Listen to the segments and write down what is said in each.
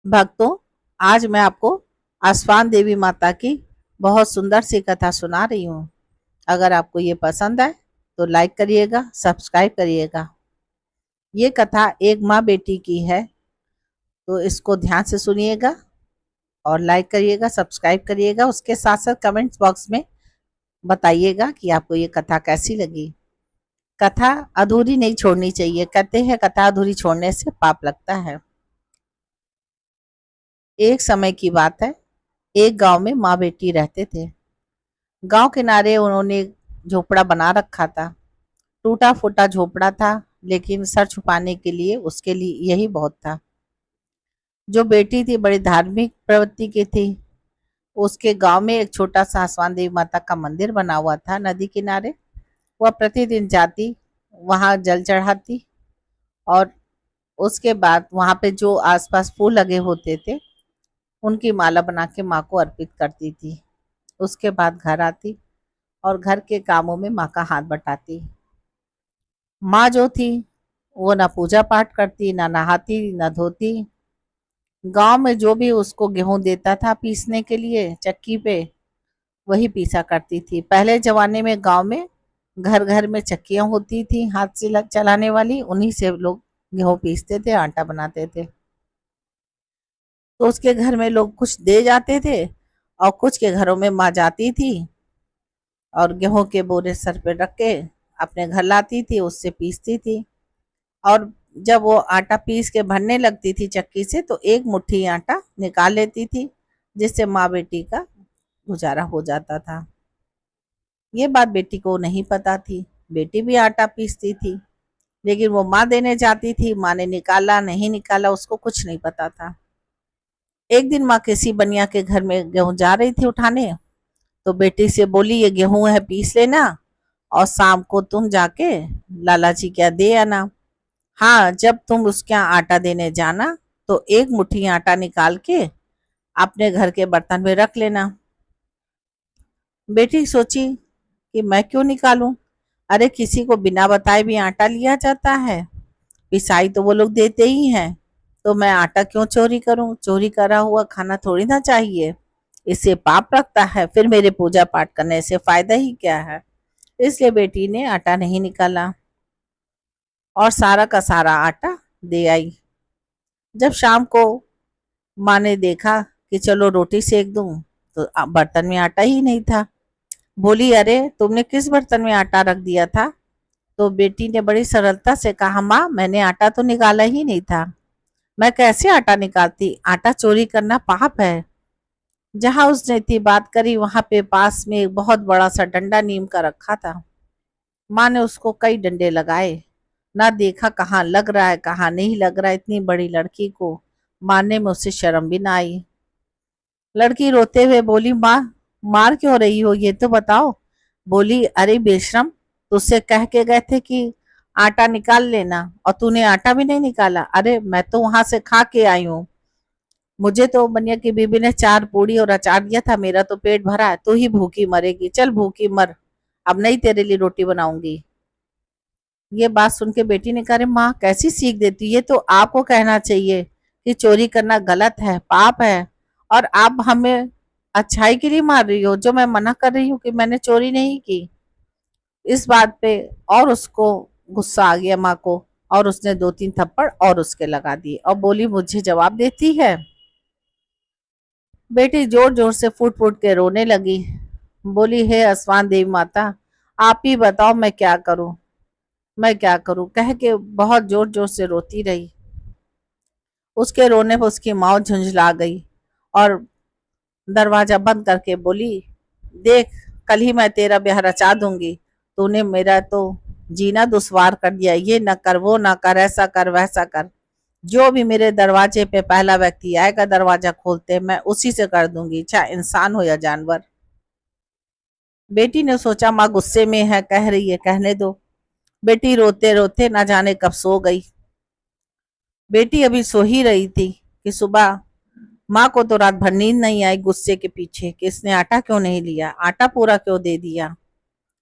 भक्तों, आज मैं आपको आसवान देवी माता की बहुत सुंदर सी कथा सुना रही हूँ। अगर आपको ये पसंद आए तो लाइक करिएगा, सब्सक्राइब करिएगा। ये कथा एक माँ बेटी की है, तो इसको ध्यान से सुनिएगा और लाइक करिएगा, सब्सक्राइब करिएगा। उसके साथ साथ कमेंट्स बॉक्स में बताइएगा कि आपको ये कथा कैसी लगी। कथा अधूरी नहीं छोड़नी चाहिए। कहते हैं कथा अधूरी छोड़ने से पाप लगता है। एक समय की बात है, एक गांव में माँ बेटी रहते थे। गांव किनारे उन्होंने झोपड़ा बना रखा था। टूटा फूटा झोपड़ा था, लेकिन सर छुपाने के लिए उसके लिए यही बहुत था। जो बेटी थी बड़ी धार्मिक प्रवृत्ति की थी। उसके गांव में एक छोटा सा आसवान देवी माता का मंदिर बना हुआ था नदी किनारे। वह प्रतिदिन जाती, वहां जल चढ़ाती और उसके बाद वहां पे जो आसपास फूल लगे होते थे उनकी माला बना के माँ को अर्पित करती थी। उसके बाद घर आती और घर के कामों में माँ का हाथ बटाती। माँ जो थी वो ना पूजा पाठ करती, ना नहाती, ना धोती। गांव में जो भी उसको गेहूं देता था पीसने के लिए चक्की पे, वही पीसा करती थी। पहले जमाने में गांव में घर घर में चक्कियां होती थी हाथ से चलाने वाली, उन्हीं से लोग गेहूं पीसते थे, आटा बनाते थे। तो उसके घर में लोग कुछ दे जाते थे और कुछ के घरों में माँ जाती थी और गेहूं के बोरे सर पे रख के अपने घर लाती थी, उससे पीसती थी। और जब वो आटा पीस के भरने लगती थी चक्की से तो एक मुट्ठी आटा निकाल लेती थी, जिससे माँ बेटी का गुजारा हो जाता था। ये बात बेटी को नहीं पता थी। बेटी भी आटा पीसती थी, लेकिन वो माँ देने जाती थी। माँ ने निकाला नहीं निकाला उसको कुछ नहीं पता था। एक दिन माँ किसी बनिया के घर में गेहूं जा रही थी उठाने, तो बेटी से बोली, ये गेहूं है पीस लेना और शाम को तुम जाके लाला जी क्या दे आना। हाँ, जब तुम उसके यहाँ आटा देने जाना तो एक मुट्ठी आटा निकाल के अपने घर के बर्तन में रख लेना। बेटी सोची कि मैं क्यों निकालूं, अरे किसी को बिना बताए भी आटा लिया जाता है, पिसाई तो वो लोग देते ही हैं, तो मैं आटा क्यों चोरी करूं। चोरी करा हुआ खाना थोड़ी ना चाहिए, इससे पाप लगता है, फिर मेरे पूजा पाठ करने से फायदा ही क्या है। इसलिए बेटी ने आटा नहीं निकाला और सारा का सारा आटा दे आई। जब शाम को माँ ने देखा कि चलो रोटी सेक दूं, तो बर्तन में आटा ही नहीं था। बोली, अरे तुमने किस बर्तन में आटा रख दिया था। तो बेटी ने बड़ी सरलता से कहा, माँ मैंने आटा तो निकाला ही नहीं था। मैं कैसे आटा निकालती, आटा चोरी करना पाप है। जहां उसने इतनी बात करी वहां पे पास में एक बहुत बड़ा सा डंडा नीम का रखा था। माँ ने उसको कई डंडे लगाए, ना देखा कहाँ लग रहा है कहाँ नहीं लग रहा है। इतनी बड़ी लड़की को मारने में उससे शर्म भी ना आई। लड़की रोते हुए बोली, माँ मार क्यों रही हो, ये तो बताओ। बोली, अरे बेशरम, तुझसे कह के गए थे कि आटा निकाल लेना और तूने आटा भी नहीं निकाला। अरे मैं तो वहां से खा के आई हूँ, मुझे तो बनिया की बीबी ने 4 पूड़ी और अचार दिया था, मेरा तो पेट भरा है, तू ही भूखी मरेगी, चल भूखी मर, अब नहीं तेरे लिए रोटी बनाऊंगी। ये बात सुन के बेटी ने कहा, माँ कैसी सीख देती, ये तो आपको कहना चाहिए कि चोरी करना गलत है, पाप है, और आप हमें अच्छाई के लिए मार रही हो, जो मैं मना कर रही हूँ कि मैंने चोरी नहीं की। इस बात पे और उसको गुस्सा आ गया माँ को, और उसने 2-3 थप्पड़ और उसके लगा दिए और बोली, मुझे जवाब देती है। बेटी जोर जोर से फूट फूट के रोने लगी। बोली, हे आसमान देवी माता, आप ही बताओ मैं क्या करूं, मैं क्या करूं, कह के बहुत जोर जोर से रोती रही। उसके रोने पर उसकी माँ झुंझला गई और दरवाजा बंद करके बोली, देख कल ही मैं तेरा ब्याह रचा दूंगी, तूने मेरा तो जीना दुश्वार कर दिया, ये न कर वो न कर, ऐसा कर वैसा कर, जो भी मेरे दरवाजे पे पहला व्यक्ति आएगा दरवाजा खोलते मैं उसी से कर दूंगी, चाहे इंसान हो या जानवर। बेटी ने सोचा माँ गुस्से में है, कह रही है, कहने दो। बेटी रोते रोते ना जाने कब सो गई। बेटी अभी सो ही रही थी कि सुबह माँ को तो रात भर नींद नहीं आई, गुस्से के पीछे कि इसने आटा क्यों नहीं लिया, आटा पूरा क्यों दे दिया,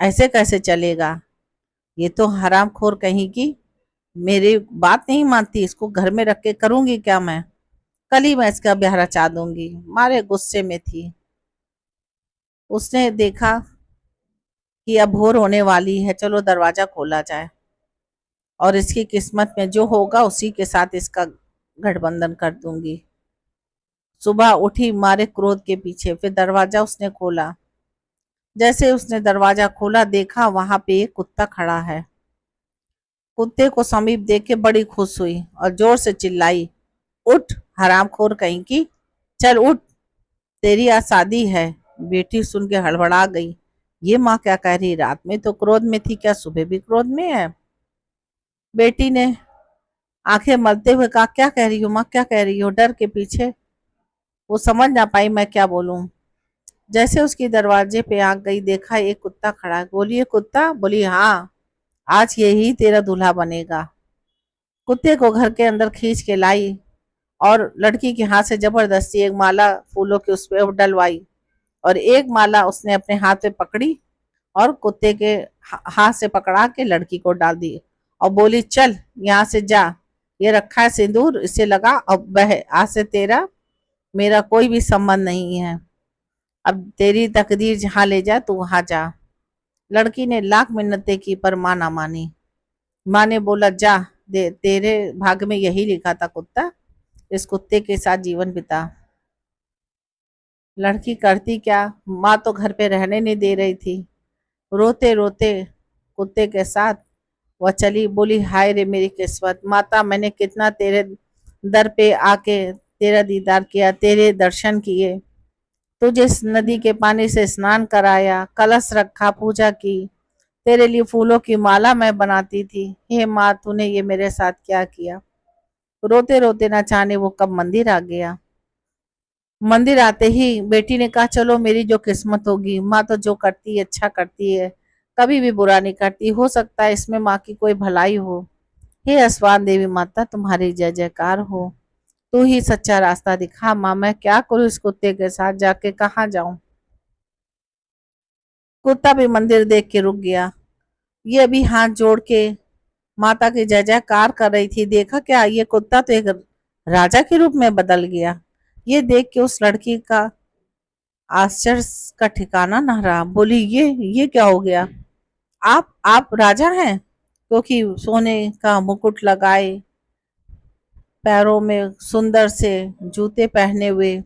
ऐसे कैसे चलेगा, ये तो हरामखोर कहीं की मेरी बात नहीं मानती, इसको घर में रख के करूंगी क्या मैं। कल ही मैं इसका ब्याह रचा दूंगी। मारे गुस्से में थी। उसने देखा कि अब भोर होने वाली है, चलो दरवाजा खोला जाए और इसकी किस्मत में जो होगा उसी के साथ इसका गठबंधन कर दूंगी। सुबह उठी मारे क्रोध के पीछे, फिर दरवाजा उसने खोला। जैसे उसने दरवाजा खोला देखा वहां पे एक कुत्ता खड़ा है। कुत्ते को समीप देख के बड़ी खुश हुई और जोर से चिल्लाई, उठ हरामखोर कहीं की, चल उठ, तेरी आज शादी है। बेटी सुन के हड़बड़ा गई। ये माँ क्या कह रही, रात में तो क्रोध में थी, क्या सुबह भी क्रोध में है। बेटी ने आंखें मलते हुए कहा, क्या कह रही हो माँ, क्या कह रही हो। डर के पीछे वो समझ ना पाई मैं क्या बोलूं। जैसे उसकी दरवाजे पे आंख गई देखा एक कुत्ता खड़ा है। बोली, ये कुत्ता? बोली, हाँ, आज यही तेरा दूल्हा बनेगा। कुत्ते को घर के अंदर खींच के लाई और लड़की के हाथ से जबरदस्ती एक माला फूलों की उस पर डलवाई और एक माला उसने अपने हाथ में पकड़ी और कुत्ते के हाथ से पकड़ा के लड़की को डाल दी और बोली, चल यहाँ से जा, ये रखा है सिंदूर, इसे लगा और बह, आज से तेरा मेरा कोई भी संबंध नहीं है। अब तेरी तकदीर जहाँ ले जा तू वहां जा। लड़की ने लाख मिन्नतें की पर माँ ना मानी। माँ ने बोला, जा, दे, तेरे भाग्य में यही लिखा था कुत्ता, इस कुत्ते के साथ जीवन बिता। लड़की करती क्या, माँ तो घर पे रहने नहीं दे रही थी। रोते रोते कुत्ते के साथ वह चली। बोली, हाय रे मेरी किस्मत, माता मैंने कितना तेरे दर पे आके तेरा दीदार किया, तेरे दर्शन किए, तुझे इस नदी के पानी से स्नान कराया, कलश रखा, पूजा की, तेरे लिए फूलों की माला मैं बनाती थी। हे माँ, तूने ये मेरे साथ क्या किया। रोते रोते न जाने वो कब मंदिर आ गया। मंदिर आते ही बेटी ने कहा, चलो मेरी जो किस्मत होगी, माँ तो जो करती है अच्छा करती है, कभी भी बुरा नहीं करती, हो सकता है इसमें माँ की कोई भलाई हो। हे असवान देवी माता, तुम्हारी जय जयकार हो, तू ही सच्चा रास्ता दिखा। माँ मैं क्या करूँ, इस कुत्ते के साथ जाके कहाँ जाऊं। कुत्ता भी मंदिर देख के रुक गया। ये अभी हाथ जोड़ के माता की जय जयकार कर रही थी, देखा क्या ये कुत्ता तो एक राजा के रूप में बदल गया। ये देख के उस लड़की का आश्चर्य का ठिकाना न रहा। बोली, ये क्या हो गया, आप राजा हैं? क्योंकि सोने का मुकुट लगाए, पैरों में सुंदर से जूते पहने हुए,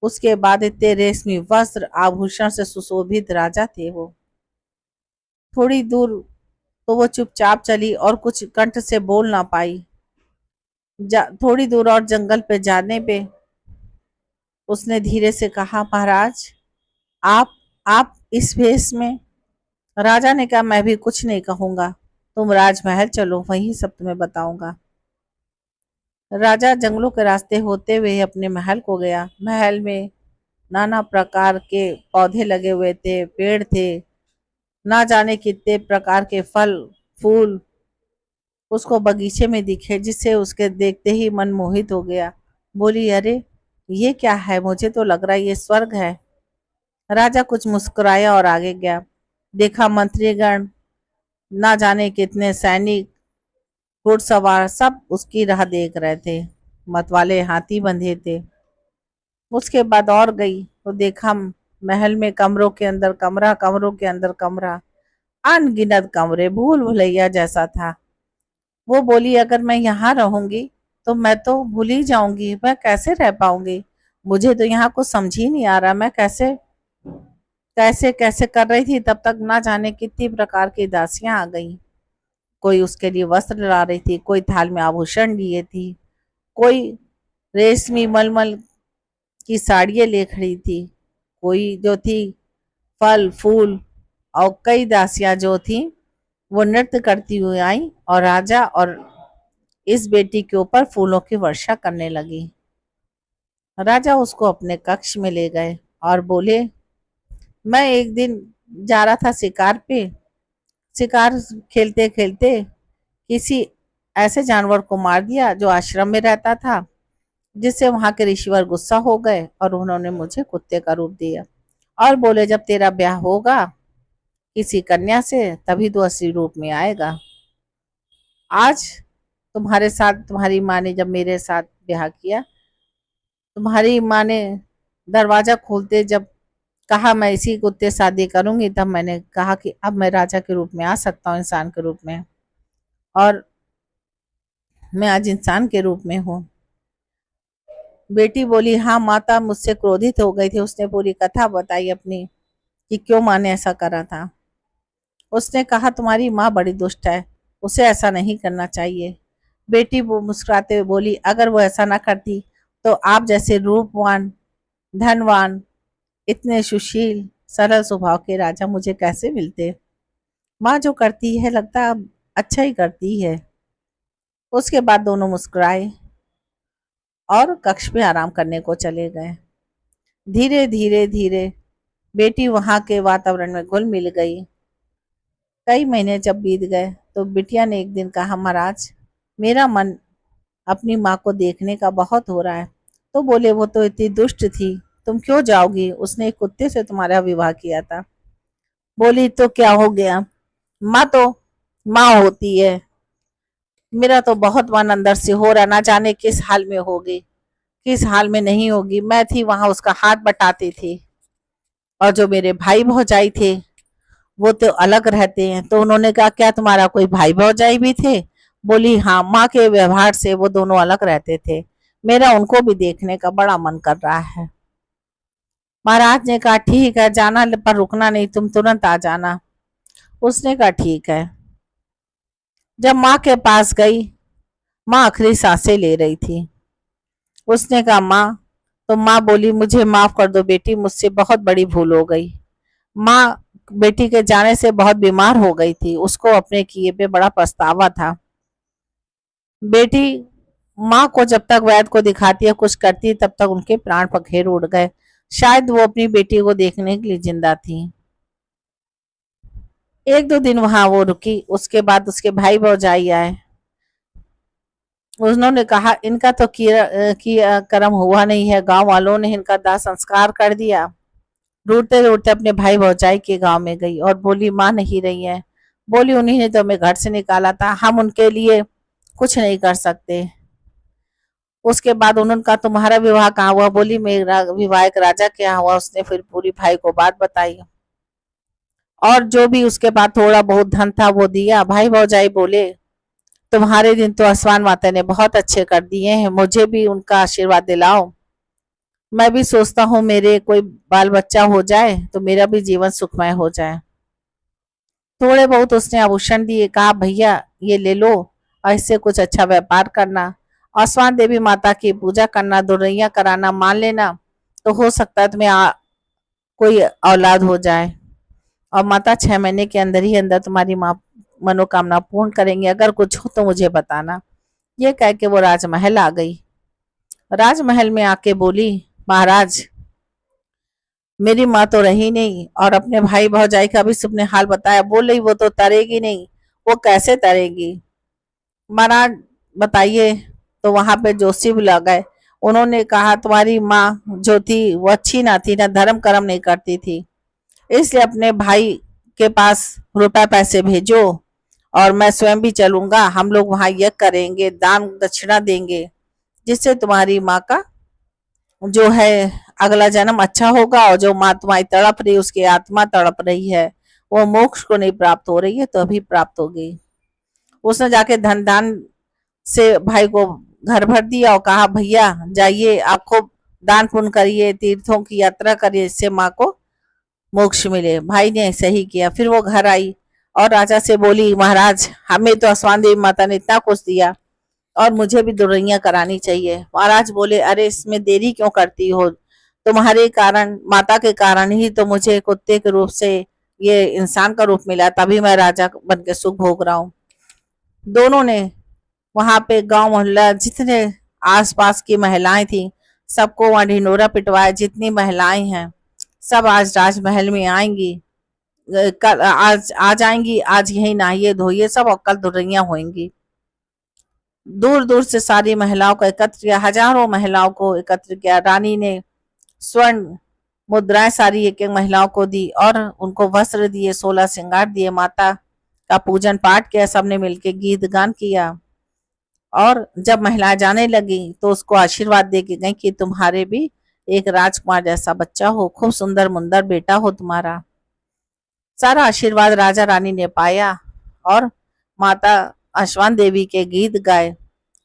उसके बाद इतने रेशमी वस्त्र आभूषण से सुशोभित राजा थे वो। थोड़ी दूर तो वो चुपचाप चली और कुछ कंठ से बोल ना पाई। थोड़ी दूर और जंगल पे जाने पे उसने धीरे से कहा, महाराज, आप आप इस भेष में? राजा ने कहा, मैं भी कुछ नहीं कहूंगा, तुम राजमहल चलो, वही सब तुम्हें बताऊंगा। राजा जंगलों के रास्ते होते हुए अपने महल को गया। महल में नाना प्रकार के पौधे लगे हुए थे, पेड़ थे, ना जाने कितने प्रकार के फल फूल उसको बगीचे में दिखे, जिससे उसके देखते ही मन मोहित हो गया। बोली, अरे ये क्या है, मुझे तो लग रहा है ये स्वर्ग है। राजा कुछ मुस्कुराया और आगे गया। देखा मंत्रीगण, ना जाने कितने सैनिक, घुड़सवार सब उसकी राह देख रहे थे, मतवाले हाथी बंधे थे। उसके बाद और गई तो देखा महल में कमरों के अंदर कमरा, कमरों के अंदर कमरा, अनगिनत कमरे, भूल भुलैया जैसा था। वो बोली, अगर मैं यहाँ रहूंगी तो मैं तो भूल ही जाऊंगी, मैं कैसे रह पाऊंगी। मुझे तो यहाँ कुछ समझ ही नहीं आ रहा, मैं कैसे कैसे कैसे कर रही थी। तब तक ना जाने कितनी प्रकार की दासियां आ गई। कोई उसके लिए वस्त्र ला रही थी, कोई थाल में आभूषण लिए थी, कोई रेशमी मलमल की साड़ियां ले खड़ी थी, कोई जो थी फल फूल, और कई दासियां जो थी वो नृत्य करती हुई आई और राजा और इस बेटी के ऊपर फूलों की वर्षा करने लगी। राजा उसको अपने कक्ष में ले गए और बोले, मैं एक दिन जा रहा था शिकार पे, शिकार खेलते खेलते किसी ऐसे जानवर को मार दिया जो आश्रम में रहता था, जिससे वहां के ऋषिवर गुस्सा हो गए और उन्होंने मुझे कुत्ते का रूप दिया और बोले, जब तेरा ब्याह होगा किसी कन्या से तभी तो असली रूप में आएगा। आज तुम्हारे साथ तुम्हारी माँ ने जब मेरे साथ ब्याह किया तुम्हारी माँ ने दरवाजा खोलते जब कहा मैं इसी कुत्ते से शादी करूंगी, तब मैंने कहा कि अब मैं राजा के रूप में आ सकता हूँ, इंसान के रूप में, और मैं आज इंसान के रूप में हूँ। बेटी बोली, हाँ माता मुझसे क्रोधित हो गई थी। उसने पूरी कथा बताई अपनी कि क्यों माँ ने ऐसा करा था। उसने कहा तुम्हारी माँ बड़ी दुष्ट है, उसे ऐसा नहीं करना चाहिए। बेटी वो मुस्कुराते हुए बोली, अगर वो ऐसा ना करती तो आप जैसे रूपवान, धनवान, इतने सुशील सरल स्वभाव के राजा मुझे कैसे मिलते। माँ जो करती है लगता अब अच्छा ही करती है। उसके बाद दोनों मुस्कुराए और कक्ष में आराम करने को चले गए। धीरे धीरे धीरे बेटी वहां के वातावरण में घुल मिल गई। कई महीने जब बीत गए तो बिटिया ने एक दिन कहा, महाराज मेरा मन अपनी माँ को देखने का बहुत हो रहा है। तो बोले, वो तो इतनी दुष्ट थी, तुम क्यों जाओगी, उसने एक कुत्ते से तुम्हारा विवाह किया था। बोली, तो क्या हो गया, माँ तो माँ होती है। मेरा तो बहुत मन अंदर से हो रहा, ना जाने किस हाल में होगी किस हाल में नहीं होगी। मैं थी वहां, उसका हाथ बटाती थी, और जो मेरे भाई भौजाई थे वो तो अलग रहते हैं। तो उन्होंने कहा, क्या तुम्हारा कोई भाई भौजाई भी थे। बोली, हाँ माँ के व्यवहार से वो दोनों अलग रहते थे, मेरा उनको भी देखने का बड़ा मन कर रहा है। महाराज ने कहा, ठीक है, जाना पर रुकना नहीं, तुम तुरंत आ जाना। उसने कहा, ठीक है। जब माँ के पास गई, माँ आखिरी सांसें ले रही थी। उसने कहा, माँ, तो माँ बोली, मुझे माफ कर दो बेटी, मुझसे बहुत बड़ी भूल हो गई। माँ बेटी के जाने से बहुत बीमार हो गई थी, उसको अपने किए पे बड़ा पछतावा था। बेटी माँ को जब तक वैद्य को दिखाती है, कुछ करती है, तब तक उनके प्राण पखेर उड़ गए। शायद वो अपनी बेटी को देखने के लिए जिंदा थी। एक दो दिन वहां वो रुकी, उसके बाद उसके भाई भौजाई आए। उन्होंने कहा, इनका तो किया कर्म हुआ नहीं है, गांव वालों ने इनका दाह संस्कार कर दिया। रूठते रूठते अपने भाई भौजाई के गांव में गई और बोली, माँ नहीं रही है। बोली, उन्हीं ने तो हमें घर से निकाला था, हम उनके लिए कुछ नहीं कर सकते। उसके बाद उन्होंने कहा, तुम्हारा विवाह कहाँ हुआ। बोली, मेरा विवाह एक राजा के यहाँ हुआ। उसने फिर पूरी भाई को बात बताई, और जो भी उसके पास थोड़ा बहुत धन था वो दिया। भाई भौजाई बोले, तुम्हारे दिन तो आसमान माता ने बहुत अच्छे कर दिए हैं, मुझे भी उनका आशीर्वाद दिलाओ। मैं भी सोचता हूँ मेरे कोई बाल बच्चा हो जाए तो मेरा भी जीवन सुखमय हो जाए। थोड़े बहुत उसने आभूषण दिए, कहा, भैया ये ले लो और इससे कुछ अच्छा व्यापार करना, आसमान देवी माता की पूजा करना, दुरैया कराना, मान लेना तो हो सकता है तुम्हें कोई औलाद हो जाए, और माता 6 महीने के अंदर ही अंदर तुम्हारी माँ मनोकामना पूर्ण करेंगे। अगर कुछ हो तो मुझे बताना। ये कह के वो राजमहल आ गई। राजमहल में आके बोली, महाराज मेरी माँ तो रही नहीं, और अपने भाई भौजाई का भी सबने हाल बताया। बोल रही, वो तो तरेगी नहीं। वो कैसे तरेगी, महाराज बताइए। तो वहां पे जोशी बुला गए। उन्होंने कहा, तुम्हारी माँ जो थी वो अच्छी ना थी, ना धर्म कर्म नहीं करती थी, इसलिए अपने भाई के पास रुपए पैसे भेजो, और मैं स्वयं भी चलूंगा। हम लोग वहां यज्ञ करेंगे, दान दक्षिणा देंगे, जिससे तुम्हारी माँ का जो है अगला जन्म अच्छा होगा, और जो माँ तुम्हारी तड़प रही, उसकी आत्मा तड़प रही है, वो मोक्ष को नहीं प्राप्त हो रही है तो अभी प्राप्त होगी। उसने जाके धन दान से भाई को घर भर दिया और कहा, भैया जाइए, आप खूब दान पुण्य करिए, तीर्थों की यात्रा करिए, इससे माँ को मोक्ष मिले। भाई ने ऐसे ही किया। फिर वो घर आई और राजा से बोली, महाराज हमें तो आसमान देवी माता ने इतना कुछ दिया, और मुझे भी दुरैया करानी चाहिए। महाराज बोले, अरे इसमें देरी क्यों करती हो, तुम्हारे कारण, माता के कारण ही तो मुझे कुत्ते के रूप से ये इंसान का रूप मिला, तभी मैं राजा बन के सुख भोग रहा हूँ। दोनों ने वहां पे गांव मोहल्ला जितने आसपास की महिलाएं थी, सबको वहां ढिंडोरा पिटवाया। जितनी महिलाएं हैं सब आज राजमहल में आएंगी, कल आज आ जाएंगी, आज यही नहाइए धोइए सब, और कल दुरैया होंगी। दूर दूर से सारी महिलाओं को एकत्र किया, हजारों महिलाओं को एकत्र किया। रानी ने स्वर्ण मुद्राएं सारी एक एक महिलाओं को दी, और उनको वस्त्र दिए, 16 श्रृंगार दिए, माता का पूजन पाठ किया, सबने मिलके गीत गान किया। और जब महिला जाने लगी तो उसको आशीर्वाद दे के गई कि तुम्हारे भी एक राजकुमार जैसा बच्चा हो, खूब सुंदर मुंदर बेटा हो तुम्हारा। सारा आशीर्वाद राजा रानी ने पाया और माता अश्वान देवी के गीत गाए।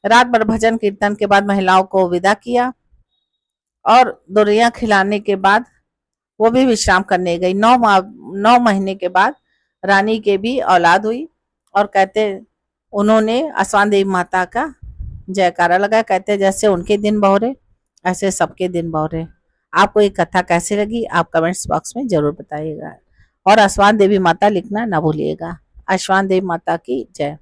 रात भर भजन कीर्तन के बाद महिलाओं को विदा किया और दोरियां खिलाने के बाद वो भी विश्राम करने गई। 9 महीने के बाद रानी के भी औलाद हुई और कहते उन्होंने आसमान देवी माता का जयकारा लगाया। कहते जैसे उनके दिन बहुरे ऐसे सबके दिन बहुरे। आपको ये कथा कैसी लगी आप कमेंट्स बॉक्स में जरूर बताइएगा और आसमान देवी माता लिखना ना भूलिएगा। आसमान देवी माता की जय।